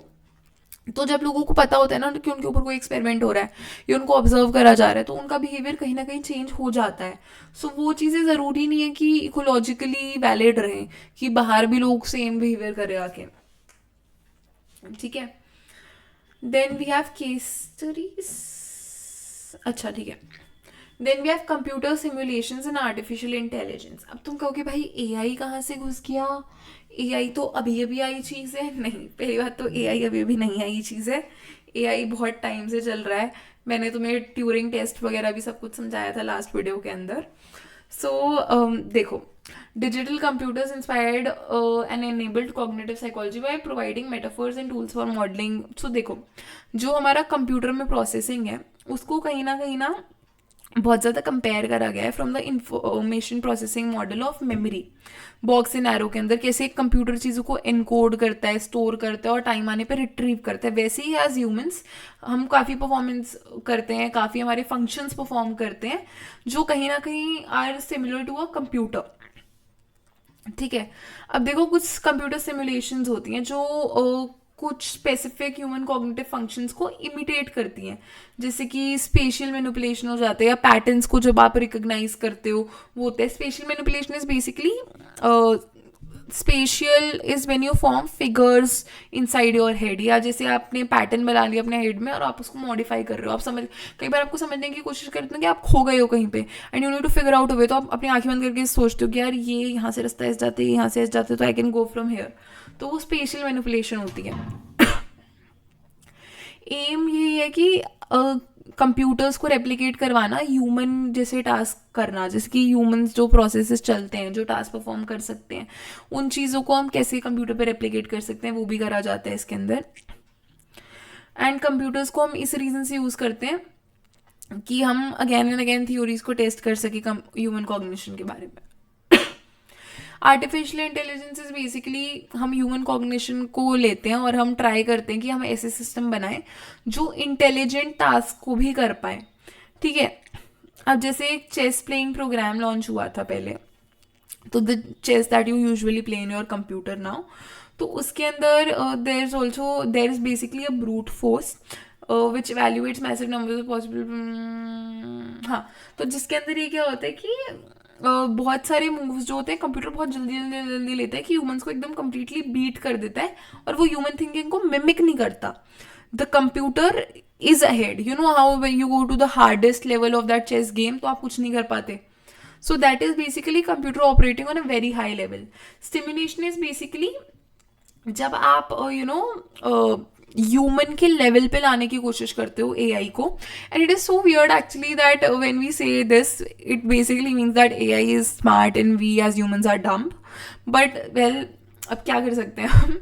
तो जब लोगों को पता होता है ना कि उनके ऊपर कोई एक्सपेरिमेंट हो रहा है या उनको ऑब्जर्व करा जा रहा है, तो उनका बिहेवियर कहीं ना कहीं चेंज हो जाता है. सो वो चीज़ें ज़रूरी नहीं है कि इकोलॉजिकली वैलिड रहें, कि बाहर भी लोग सेम बिहेवियर करें आके. ठीक है, then we have case studies. अच्छा ठीक है, then we have computer simulations and artificial intelligence. अब तुम कहोगे भाई एआई कहाँ से घुस गया, एआई तो अभी अभी आई चीज़ है. नहीं, पहली बात तो एआई अभी अभी नहीं आई चीज़ है, एआई बहुत टाइम से चल रहा है. मैंने तुम्हें ट्यूरिंग टेस्ट वगैरह भी सब कुछ समझाया था लास्ट वीडियो के अंदर. सो देखो, digital computers inspired and enabled cognitive psychology by providing metaphors and tools for modelling. So देखो, जो हमारा कंप्यूटर में प्रोसेसिंग है उसको कहीं ना बहुत ज़्यादा कंपेयर करा गया है from the information processing model of memory. Box and arrow के अंदर कैसे एक कंप्यूटर चीज़ों को एनकोड करता है, स्टोर करता है और टाइम आने पे रिट्रीव करता है, वैसे ही एज ह्यूमंस हम काफ़ी परफॉर्मेंस करते हैं, काफ़ी हमारे फंक्शंस परफॉर्म करते हैं जो कहीं ना कहीं are similar to a computer. ठीक है, अब देखो कुछ कंप्यूटर सिमुलेशंस होती हैं जो कुछ स्पेसिफिक ह्यूमन कॉग्निटिव फंक्शंस को इमिटेट करती हैं, जैसे कि स्पेशियल मैनिपुलेशन हो जाते हैं या पैटर्न्स को जब आप रिकॉग्नाइज करते हो वो होता है। Spatial manipulation is basically spatial is when you form figures inside your head, या जैसे आपने पैटर्न बना लिया अपने हेड में और आप उसको मॉडिफाई कर रहे हो। आप समझ, कई बार आपको समझने की कोशिश करते हैं कि आप खो गए हो कहीं पे and you need to figure out हुए, तो आप अपनी आंखें बंद करके सोचते हो कि यार ये यहाँ से रास्ता ऐसे जाते, यहाँ से ऐसे जाते, तो I can go from here. तो वो स्पेशल मैनिपुलेशन होती है। एम यही है कि कंप्यूटर्स को रेप्लिकेट करवाना, ह्यूमन जैसे टास्क करना, जैसे कि ह्यूमंस जो प्रोसेसेस चलते हैं, जो टास्क परफॉर्म कर सकते हैं, उन चीज़ों को हम कैसे कंप्यूटर पे रेप्लिकेट कर सकते हैं वो भी करा जाता है इसके अंदर। एंड कंप्यूटर्स को हम इस रीज़न से यूज़ करते हैं कि हम अगेन एंड अगेन थ्योरीज को टेस्ट कर सके ह्यूमन कॉग्निशन के बारे में। आर्टिफिशियल इंटेलिजेंस इज बेसिकली हम ह्यूमन कॉग्निशन को लेते हैं और हम ट्राई करते हैं कि हम ऐसे सिस्टम बनाएं जो इंटेलिजेंट टास्क को भी कर पाए। ठीक है, अब जैसे एक चेस प्लेइंग प्रोग्राम लॉन्च हुआ था पहले, तो the chess that you usually play in your computer now, तो उसके अंदर there is basically a brute force which evaluates massive numbers of possible. हाँ, तो जिसके अंदर ये क्या होता है कि बहुत सारे मूव्स जो होते हैं कंप्यूटर बहुत जल्दी जल्दी जल्दी लेता है कि ह्यूमंस को एकदम कंप्लीटली बीट कर देता है और वो ह्यूमन थिंकिंग को मिमिक नहीं करता। The computer is ahead, you know how when you go to the hardest level of that chess game तो आप कुछ नहीं कर पाते। So that is basically computer operating on a very high level. Stimulation is basically जब आप human के level पे लाने की कोशिश करते हो एआई को, and it is so weird actually that when we say this it basically means that AI is smart and we as humans are dumb, but well अब क्या कर सकते हैं हम।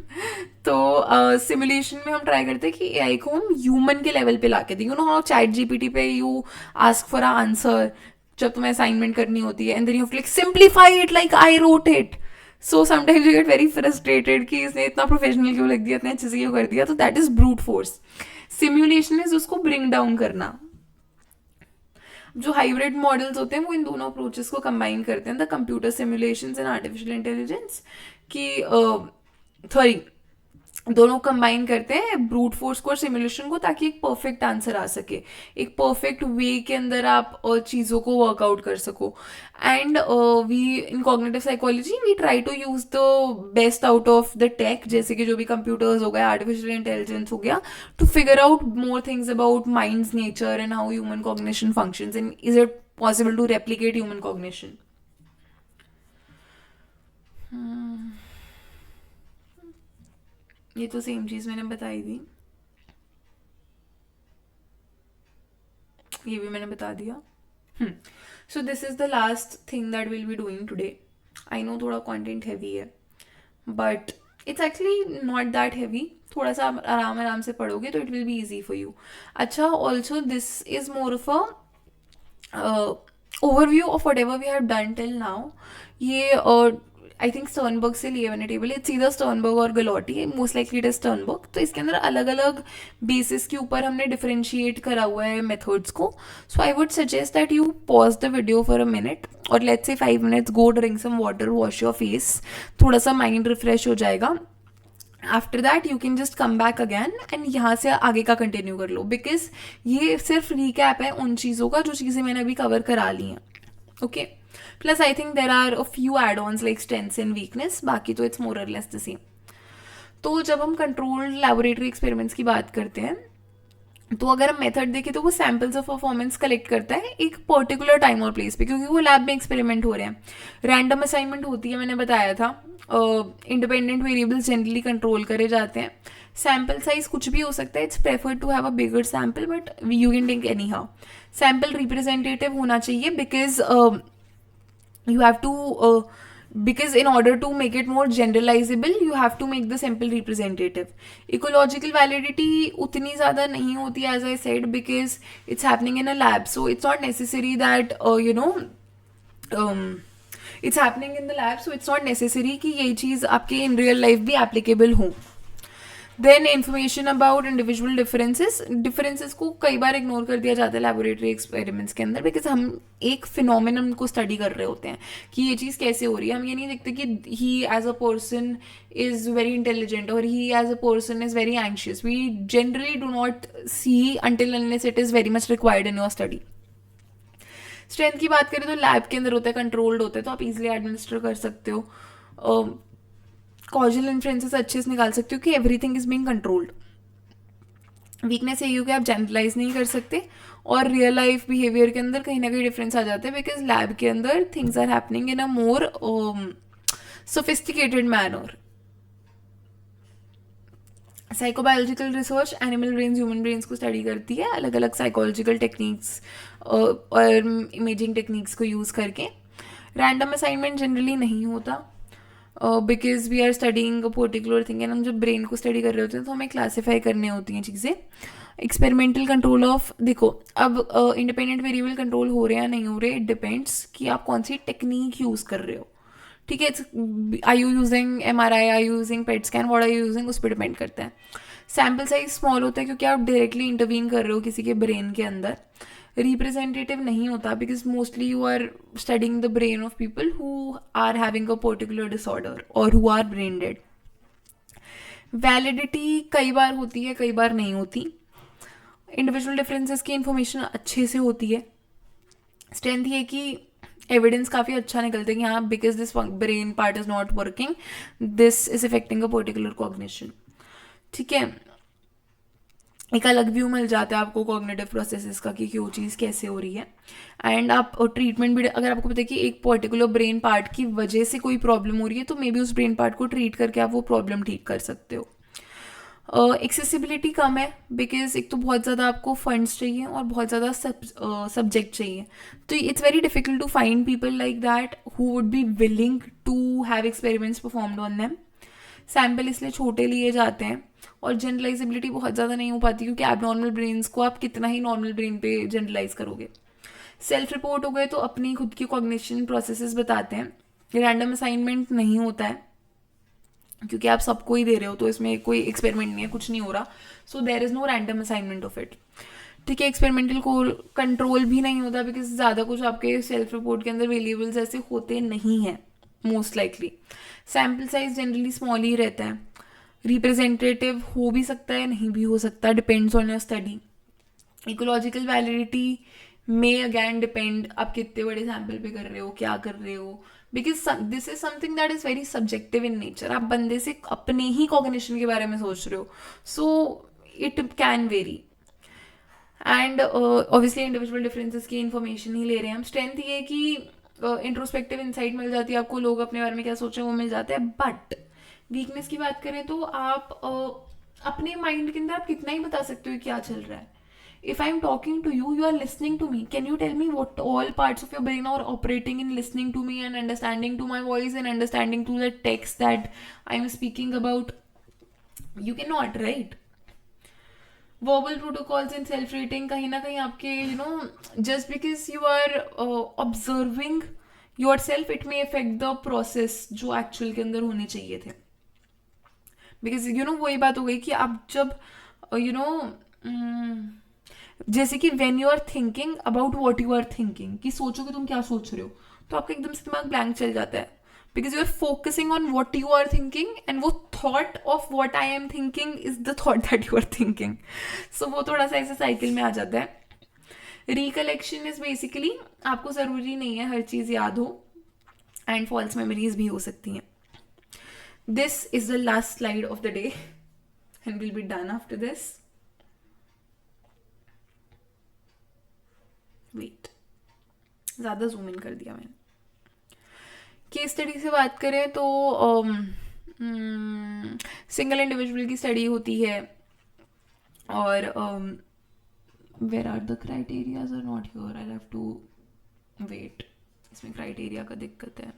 तो सिमुलेशन में हम ट्राई करते हैं कि एआई को हम ह्यूमन के लेवल पे ला के दें। You know how chat GPT पे you ask for a answer जब तुम्हें असाइनमेंट करनी होती है and then you click simplify it like I wrote it. So sometimes you get very frustrated कि इसने इतना प्रोफेशनल क्यों लिख दिया, इतने अच्छे से क्यों कर दिया। तो that is brute force. Simulation is उसको ब्रिंग डाउन करना। जो हाइब्रिड मॉडल्स होते हैं वो इन दोनों अप्रोचेस को कंबाइन करते हैं, the computer simulations and artificial intelligence की सॉरी दोनों कंबाइन करते हैं ब्रूट फोर्स को और सिमुलेशन को, ताकि एक परफेक्ट आंसर आ सके, एक परफेक्ट वे के अंदर आप चीज़ों को वर्कआउट कर सको। And we in cognitive psychology we try to use the best out of the tech, जैसे कि जो भी कंप्यूटर्स हो गया, आर्टिफिशियल इंटेलिजेंस हो गया, to figure out more things about minds nature and how human cognition functions and is it possible to replicate human cognition. ये तो सेम चीज़ मैंने बताई थी, ये भी मैंने बता दिया। So this is the last thing that will be doing today. I know थोड़ा कंटेंट हैवी है but it's actually not that heavy. थोड़ा सा आप आराम आराम से पढ़ोगे तो it will be easy for you. अच्छा, also this is more of a overview of whatever we have done till now. ये आई थिंक स्टर्नबर्ग से लिए मैंने टेबल, इट्स ईदर स्टर्नबर्ग और Galotti, most likely it is Sternberg. तो इसके अंदर अलग अलग बेसिस के ऊपर हमने डिफरेंशिएट करा हुआ है मेथड्स को। So I would suggest that you pause the video for a minute और let's say 5 minutes, go drink some water, wash your face, थोड़ा सा माइंड रिफ्रेश हो जाएगा। After that you can just come back again and यहाँ से आगे का continue कर लो, बिकॉज ये सिर्फ रिकैप है उन चीज़ों का जो चीज़ें मैंने अभी कवर करा ली हैं। Okay, plus I think there are a few add ons like strengths and weakness, बाकी तो इट्स मोर और लेस द सेम। तो जब हम कंट्रोल्ड लैबोरेटरी एक्सपेरिमेंट्स की बात करते हैं तो अगर हम मेथड देखें तो वो सैम्पल्स ऑफ परफॉर्मेंस कलेक्ट करता है एक पर्टिकुलर टाइम और प्लेस पे, क्योंकि वो लैब में एक्सपेरिमेंट हो रहे हैं। रैंडम असाइनमेंट होती है, मैंने बताया था। इंडिपेंडेंट वेरिएबल्स जनरली कंट्रोल करे जाते हैं। सैम्पल साइज कुछ भी हो सकता है, it's preferred to have a bigger sample but you can take anyhow. Sample representative होना चाहिए because you have to because in order to make it more generalizable you have to make the sample representative. Ecological validity उतनी ज़्यादा नहीं होती as I said because it's happening in a lab, so it's not necessary that it's happening in the lab, so it's not necessary कि ये चीज़ आपके in real life भी applicable हो. Then information about individual differences को कई बार ignore कर दिया जाता है लेबोरेटरी एक्सपेरिमेंट्स के अंदर, बिकॉज हम एक फिनोमिनन को स्टडी कर रहे होते हैं कि ये चीज़ कैसे हो रही है. हम ये नहीं देखते कि he as a person is very intelligent और he as a person is very anxious. We generally do not see until unless it is very much required in your study. Strength की बात करें तो लैब के अंदर होता है, controlled होता है, तो आप इजिली एडमिनिस्टर कर सकते हो. कॉजल इन्फ्लुएंसेस अच्छे से निकाल सकते हो कि everything is being controlled. Weakness यही हो कि आप जनरलाइज नहीं कर सकते और रियल लाइफ बिहेवियर के अंदर कहीं ना कहीं डिफरेंस आ जाता है, बिकॉज लैब के अंदर things are happening in a more sophisticated manner. Psychobiological research animal brains human brains को स्टडी करती है अलग अलग साइकोलॉजिकल टेक्निक्स और इमेजिंग टेक्निक्स को यूज़ करके. रैंडम असाइनमेंट जनरली नहीं होता because we are studying a particular thing and हम जब ब्रेन को स्टडी कर रहे होते हैं तो हमें क्लासीफाई करनी होती हैं चीज़ें. एक्सपेरिमेंटल कंट्रोल ऑफ, देखो अब इंडिपेंडेंट वेरिएबल कंट्रोल हो रहे हैं या नहीं हो रहे, इट डिपेंड्स कि आप कौन सी टेक्निक यूज़ कर रहे हो. ठीक है, I you using MRI, I you using PET scan, what are you using, उस पर डिपेंड करता है. सैम्पल साइज स्मॉल होता है क्योंकि आप डायरेक्टली इंटरवीन कर रहे हो किसी के ब्रेन के अंदर. रिप्रेजेंटेटिव नहीं होता because mostly you are studying the brain of people who are having a particular disorder और who are brain dead. Validity कई बार होती है, कई बार नहीं होती. इंडिविजुअल डिफरेंसेस की इंफॉर्मेशन अच्छे से होती है. स्ट्रेंथ ये कि एविडेंस काफ़ी अच्छा निकलता है कि हाँ because this brain part is not working, this is affecting a particular cognition. ठीक है, एक अलग व्यू मिल जाता है आपको कॉग्निटिव प्रोसेसेस का कि वो चीज़ कैसे हो रही है. एंड आप ट्रीटमेंट भी, अगर आपको पता है कि एक पर्टिकुलर ब्रेन पार्ट की वजह से कोई प्रॉब्लम हो रही है तो मे बी उस ब्रेन पार्ट को ट्रीट करके आप वो प्रॉब्लम ठीक कर सकते हो. एक्सेसिबिलिटी कम है बिकॉज एक तो बहुत ज़्यादा आपको फंड्स चाहिए और बहुत ज़्यादा सब्जेक्ट चाहिए, तो it's very difficult to find people like that who would be willing to have experiments performed on them. Sample इसलिए छोटे लिए जाते हैं और जनरलाइजेबिलिटी बहुत ज़्यादा नहीं हो पाती क्योंकि एबनॉर्मल ब्रेन्स को आप कितना ही नॉर्मल ब्रेन पे जनरलाइज करोगे. सेल्फ रिपोर्ट हो गए तो अपनी खुद की कॉग्निशन प्रोसेसेस बताते हैं. रैंडम असाइनमेंट नहीं होता है क्योंकि आप सबको ही दे रहे हो तो इसमें कोई एक्सपेरिमेंट नहीं है, कुछ नहीं हो रहा, so there is no random assignment of it. ठीक है, एक्सपेरिमेंटल कंट्रोल भी नहीं होता बिकॉज ज़्यादा कुछ आपके सेल्फ रिपोर्ट के अंदर वेरिएबल्स ऐसे होते नहीं हैं most likely. Sample size generally small ही रहता है. रिप्रेजेंटेटिव हो भी सकता है, नहीं भी हो सकता, depends on your study. Ecological validity में अगैन डिपेंड आप कितने बड़े सैम्पल पे कर रहे हो, क्या कर रहे हो, because this is something that is very subjective in nature. आप बंदे से अपने ही कॉग्निशन के बारे में सोच रहे हो, so it can very. And obviously individual differences की इन्फॉर्मेशन ही ले रहे हैं हम. स्ट्रेंथ ये कि इंट्रोस्पेक्टिव इंसाइट मिल जाती है आपको, लोग अपने बारे में क्या सोचें वो मिल जाता है. बट वीकनेस की बात करें तो आप अपने माइंड के अंदर आप कितना ही बता सकते हो क्या चल रहा है. If I'm talking to you, you are listening to me. Can you tell me what all parts of your brain are operating in listening to me and understanding to my voice and understanding to the text that I'm speaking about? You cannot, right? Verbal protocols and self-rating कहीं ना कहीं आपके just because you are observing yourself, it may affect the process जो actual के अंदर होने चाहिए थे. Because वही बात हो गई कि आप जब जैसे कि when you are thinking about what you are thinking, कि सोचो कि तुम क्या सोच रहे हो, तो आपका एकदम से दिमाग ब्लैंक चल जाता है because you are focusing on what you are thinking and वो thought of what I am thinking is the thought that you are thinking. So वो थोड़ा सा ऐसे साइकिल में आ जाता है. रिकलेक्शन इज बेसिकली आपको ज़रूरी नहीं है हर चीज़ याद हो, एंड फॉल्स मेमोरीज भी हो सकती हैं. This is the last slide of the day and will be done after this. Wait, ज़्यादा जूम इन कर दिया मैंने. केस स्टडी से बात करें तो सिंगल इंडिविजुअल की स्टडी होती है और where are the criterias are not here, I have to wait. इसमें क्राइटेरिया का दिक्कत है.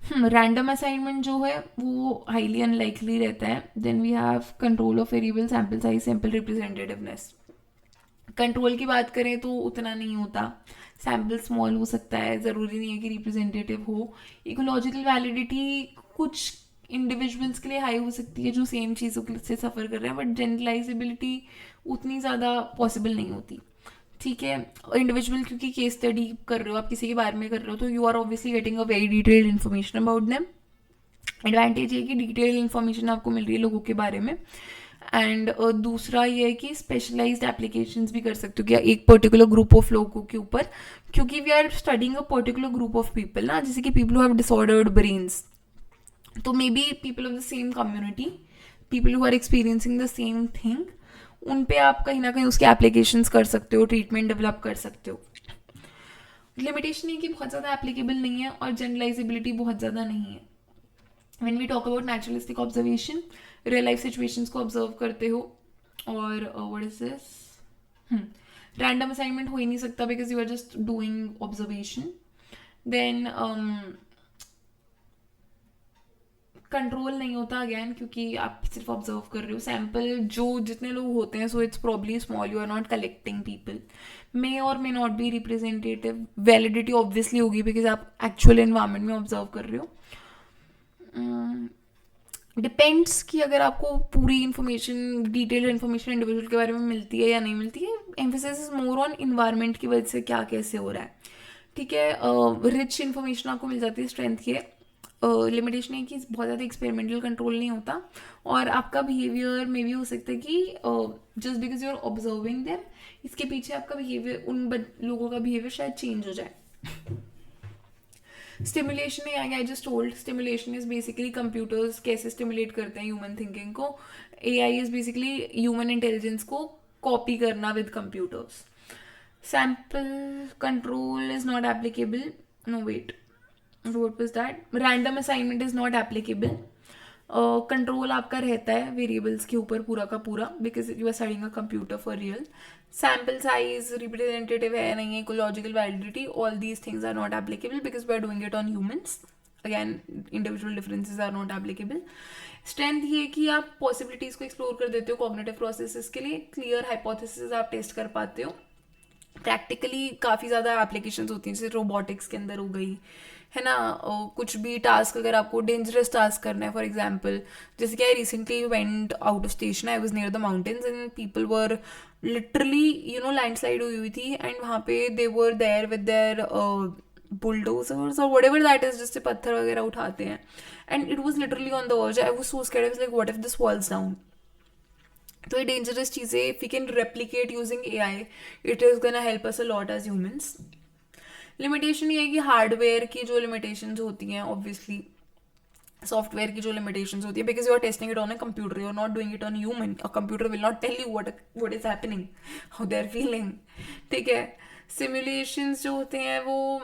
रैंडम असाइनमेंट जो है वो हाईली अनलाइकली रहता है. Then we have control of variable, sample size, sample representativeness. Control की बात करें तो उतना नहीं होता. सैम्पल स्मॉल हो सकता है, ज़रूरी नहीं है कि रिप्रेजेंटेटिव हो. इकोलॉजिकल वैलिडिटी कुछ इंडिविजुअल्स के लिए हाई हो सकती है जो सेम चीज़ों के से सफ़र कर रहे हैं, बट जनरलाइजेबिलिटी उतनी ज़्यादा पॉसिबल नहीं होती. ठीक है. इंडिविजुअल क्योंकि केस स्टडी कर रहे हो, आप किसी के बारे में कर रहे हो, तो you are obviously getting a very detailed information about them. Advantage ये कि डिटेल इन्फॉर्मेशन आपको मिल रही है लोगों के बारे में. एंड दूसरा ये है कि स्पेशलाइज्ड एप्लीकेशंस भी कर सकते हो कि एक पर्टिकुलर ग्रुप ऑफ लोगों के ऊपर, क्योंकि we are studying a particular group of people ना, जैसे कि people who have disordered brains. तो may be people of the same community, people who are experiencing the same thing, उन पे आप कहीं ना कहीं उसके एप्लीकेशंस कर सकते हो, ट्रीटमेंट डेवलप कर सकते हो. लिमिटेशन ये कि बहुत ज़्यादा एप्लीकेबल नहीं है और जनरलाइजेबिलिटी बहुत ज़्यादा नहीं है. When we talk about naturalistic observation, real life situations को ऑब्जर्व करते हो. और what is this, random assignment हो ही नहीं सकता because you are just doing observation. Then control नहीं होता अगैन क्योंकि आप सिर्फ ऑब्जर्व कर रहे हो. सैम्पल जो जितने लोग होते हैं, so it's probably small, you are not collecting people. May और may not be representative. Validity obviously होगी बिकॉज आप एक्चुअल एनवायरमेंट में ऑब्जर्व कर रहे हो. डिपेंड्स कि अगर आपको पूरी इन्फॉर्मेशन, डिटेल्ड इन्फॉर्मेशन इंडिविजुअल के बारे में मिलती है या नहीं मिलती है. Emphasis is more on environment की वजह से क्या कैसे हो रहा है. ठीक है. रिच इन्फॉर्मेशन आपको मिल जाती है स्ट्रेंथ की. लिमिटेशन है कि बहुत ज़्यादा एक्सपेरिमेंटल कंट्रोल नहीं होता और आपका बिहेवियर में भी हो सकता है कि just because you are observing them, इसके पीछे आपका बिहेवियर, उन लोगों का बिहेवियर शायद चेंज हो जाए. स्टिमुलेशन है, I just told. Stimulation is basically computers कैसे स्टिमुलेट करते हैं ह्यूमन थिंकिंग को. AI is basically human intelligence को कॉपी करना with computers. Sample control is not applicable. No wait, what was that? Random assignment is not applicable. Control आपका रहता है variables के ऊपर पूरा का पूरा because you are studying a computer for real. Sample size representative है नहीं है, ecological validity, all these things are not applicable because we are doing it on humans. Again individual differences are not applicable. Strength ये कि आप possibilities को explore कर देते हो कॉग्निटिव प्रोसेसेस के लिए. क्लियर हाइपोथेसिस आप टेस्ट कर पाते हो. प्रैक्टिकली काफ़ी ज़्यादा एप्लीकेशंस होती हैं, जैसे रोबोटिक्स के अंदर हो गई है ना. कुछ भी टास्क अगर आपको डेंजरस टास्क करना है, फॉर एग्जांपल जैसे कि I recently went out of station, I was near the mountains and people were literally landslide हुई हुई थी एंड वहाँ पे they were there with their bulldozers और व्हाटएवर दैट इज, जिससे पत्थर वगैरह उठाते हैं. And it was literally on the verge. I was so scared. I was like what if this falls down. तो ये डेंजरस चीज़ें if we can replicate using AI, it is gonna help us a lot as humans. Limitation ये है कि hardware की जो limitations होती हैं, ऑब्वियसली सॉफ्टवेयर की जो लिमिटेशंस होती है, because you are testing it on a computer, you are not doing it on human. A computer will not tell you what is happening, how they are feeling. ठीक है. Simulations जो होते हैं वो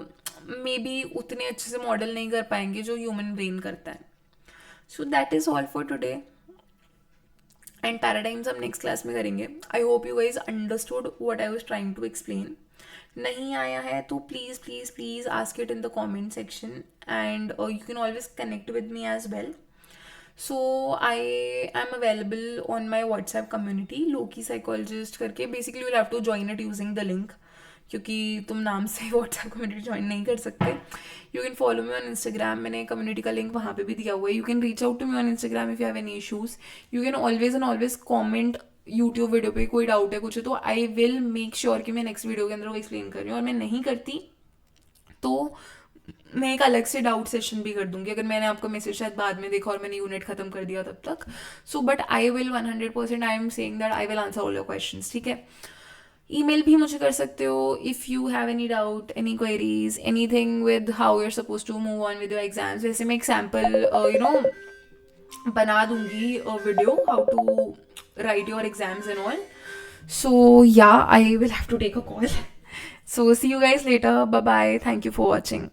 मे बी उतने अच्छे से model नहीं कर पाएंगे जो ह्यूमन ब्रेन करता है. So that is all for today. And paradigms हम नेक्स्ट क्लास में करेंगे. I hope you guys understood what I was trying to explain. नहीं आया है तो please please please ask it in the comment section and you can always connect with me as well. So I am available on my WhatsApp community Loki psychologist करके. Basically you will have to join it using the link, क्योंकि तुम नाम से WhatsApp community join नहीं कर सकते. You can follow me on Instagram. मैंने community का लिंक वहाँ पे भी दिया हुआ है. You can reach out to me on Instagram if you have any issues. You can always and always comment YouTube video पे कोई डाउट है कुछ है तो आई विल मेक श्योर कि मैं नेक्स्ट वीडियो के अंदर वो एक्सप्लेन कर रही हूँ. और मैं नहीं करती तो मैं एक अलग से डाउट सेशन भी कर दूंगी अगर मैंने आपका मैसेज शायद बाद में देखा और मैंने यूनिट खत्म कर दिया तब तक. So but I will 100% I am saying that I will answer all your questions. ठीक है. ईमेल भी मुझे कर सकते हो if you have any doubt, any queries, anything with how you are suppose to move on with your exams. वैसे मैं एक सैम्पल बना दूंगी video how to write your exams and all. So yeah, I will have to take a call. So see you guys later. Bye bye. Thank you for watching.